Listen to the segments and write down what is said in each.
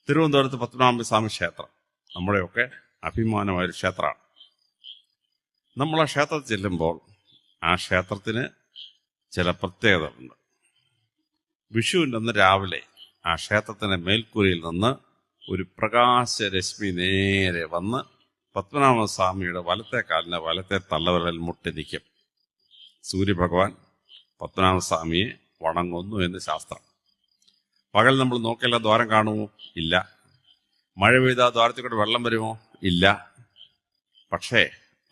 തിരുവനന്തപുരത്ത് പത്മനാഭസ്വാമി ക്ഷേത്രം നമ്മുടെയൊക്കെ അഭിമാനമായൊരു ക്ഷേത്രമാണ്. നമ്മൾ ആ ക്ഷേത്രത്തിൽ ചെല്ലുമ്പോൾ ആ ക്ഷേത്രത്തിന് ചില പ്രത്യേകതകളുണ്ട്. വിഷുവിൻ്റെ അന്ന് രാവിലെ ആ ക്ഷേത്രത്തിൻ്റെ മേൽക്കൂരയിൽ നിന്ന് ഒരു പ്രകാശരശ്മി നേരെ വന്ന് പത്മനാഭസ്വാമിയുടെ വലത്തെ കാലിന് വലത്തെ തള്ളവിരൽ മുട്ടി നിൽക്കും. സൂര്യഭഗവാൻ പത്മനാഭസ്വാമിയെ വണങ്ങുന്നു എന്ന് ശാസ്ത്രം. പകൽ നമ്മൾ നോക്കിയാൽ ദ്വാരം കാണുമോ? ഇല്ല. മഴ പെയ്താൽ ദ്വാരത്തിൽ കൂടെ വെള്ളം വരുമോ? ഇല്ല. പക്ഷേ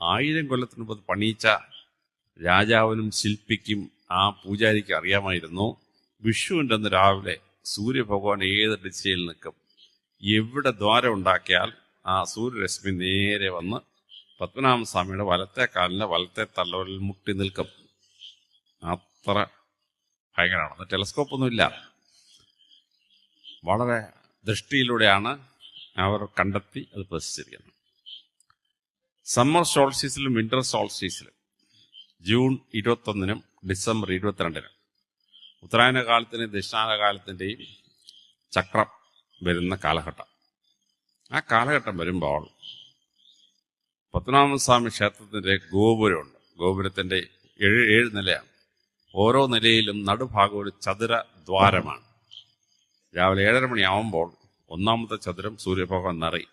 1000 കൊല്ലത്തിന് മുമ്പ് പണിയിച്ച രാജാവിനും ശില്പിക്കും ആ പൂജാരിക്ക് അറിയാമായിരുന്നു, വിഷുവിൻ്റെ അന്ന് രാവിലെ സൂര്യഭഗവാൻ ഏത് ദിശയിൽ നിൽക്കും, എവിടെ ദ്വാരം ഉണ്ടാക്കിയാൽ ആ സൂര്യരശ്മി നേരെ വന്ന് പത്മനാഭസ്വാമിയുടെ വലത്തെ കാലിന് വലത്തെ തള്ളവിരൽ മുട്ടി നിൽക്കും. അത്ര ഭയങ്കരമാണ്. ടെലസ്കോപ്പൊന്നുമില്ല. വളരെ ദൃഷ്ടിയിലൂടെയാണ് അവർ കണ്ടെത്തി അത് പ്രദർശിച്ചിരിക്കുന്നത്. സമ്മർ സോൾസ്റ്റീസിലും വിന്റർ സോൾസ്റ്റീസിലും ജൂൺ 21-നും ഡിസംബർ 22-നും ഉത്തരായന കാലത്തിൻ്റെയും ദക്ഷിണായന കാലത്തിൻ്റെയും ചക്രം വരുന്ന കാലഘട്ടം. ആ കാലഘട്ടം വരുമ്പോൾ പത്മനാഭസ്വാമി ക്ഷേത്രത്തിൻ്റെ ഗോപുരമുണ്ട്. ഗോപുരത്തിൻ്റെ 7 നിലയാണ്. ഓരോ നിലയിലും നടുഭാഗം ഒരു ചതുര ദ്വാരമാണ്. രാവിലെ 7:30 മണിയാവുമ്പോൾ ഒന്നാമത്തെ ചതുരം സൂര്യഭഗവാൻ നിറയും.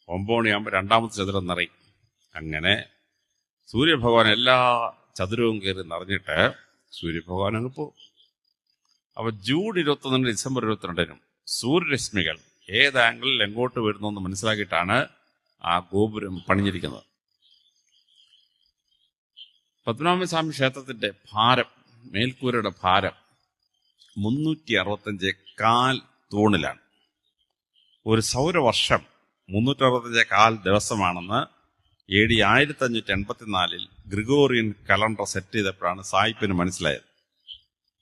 9 മണിയാകുമ്പോൾ രണ്ടാമത്തെ ചതുരം നിറയും. അങ്ങനെ സൂര്യഭഗവാൻ എല്ലാ ചതുരവും കയറി നിറഞ്ഞിട്ട് സൂര്യഭഗവാൻ അങ്ങ് പോകും. അപ്പോൾ ജൂൺ 21-നും ഡിസംബർ 22-നും സൂര്യരശ്മികൾ ഏത് ആംഗിളിൽ എങ്ങോട്ട് വരുന്നു എന്ന് മനസ്സിലാക്കിയിട്ടാണ് ആ ഗോപുരം പണിഞ്ഞിരിക്കുന്നത്. പത്മനാഭസ്വാമി ക്ഷേത്രത്തിന്റെ ഭാരം, മേൽക്കൂരയുടെ ഭാരം 365 കാൽ തൂണിലാണ്. ഒരു സൗരവർഷം 365 കാൽ ദിവസമാണെന്ന് AD 1584 ഗ്രിഗോറിയൻ കലണ്ടർ സെറ്റ് ചെയ്തപ്പോഴാണ് സായിപ്പിന് മനസ്സിലായത്.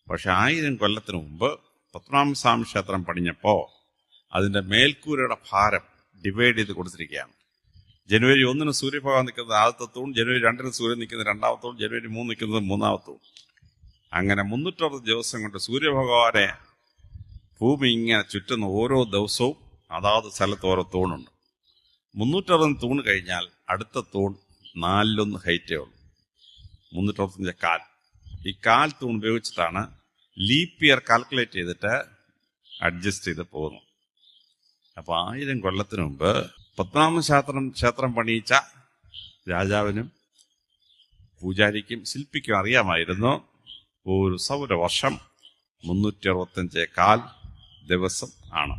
പക്ഷെ 1000 കൊല്ലത്തിന് മുമ്പ് പത്മനാഭസ്വാമി ക്ഷേത്രം പണിഞ്ഞപ്പോൾ അതിൻ്റെ മേൽക്കൂരയുടെ ഭാരം ഡിവൈഡ് ചെയ്ത് കൊടുത്തിരിക്കുകയാണ്. ജനുവരി 1-ന് സൂര്യഭഗവാൻ നിൽക്കുന്നത് ആദ്യത്തെ തൂൺ, ജനുവരി 2-ന് സൂര്യൻ നിൽക്കുന്നത് രണ്ടാമത്തെ തൂൺ, ജനുവരി 3 നിൽക്കുന്നത് മൂന്നാമത്തെ തൂൺ. അങ്ങനെ 360 ദിവസം കൊണ്ട് സൂര്യഭഗവാനെ ഭൂമി ഇങ്ങനെ ചുറ്റുന്ന ഓരോ ദിവസവും അതാത് സ്ഥലത്ത് ഓരോ തൂണുണ്ട്. 360 തൂണ് കഴിഞ്ഞാൽ അടുത്ത തൂൺ 4-1 ഹൈറ്റേ ഉള്ളൂ. 365 കാൽ. ഈ കാൽ തൂൺ ഉപയോഗിച്ചിട്ടാണ് ലീപ്പ് ഇയർ കാൽക്കുലേറ്റ് ചെയ്തിട്ട് അഡ്ജസ്റ്റ് ചെയ്ത് പോകുന്നു. അപ്പോൾ 1000 കൊല്ലത്തിന് മുമ്പ് ക്ഷേത്രം പണിയിച്ച രാജാവിനും പൂജാരിക്കും ശില്പിക്കും അറിയാമായിരുന്നു, ഒരു സൗരവർഷം 365 കാൽ ദിവസം ആണ്.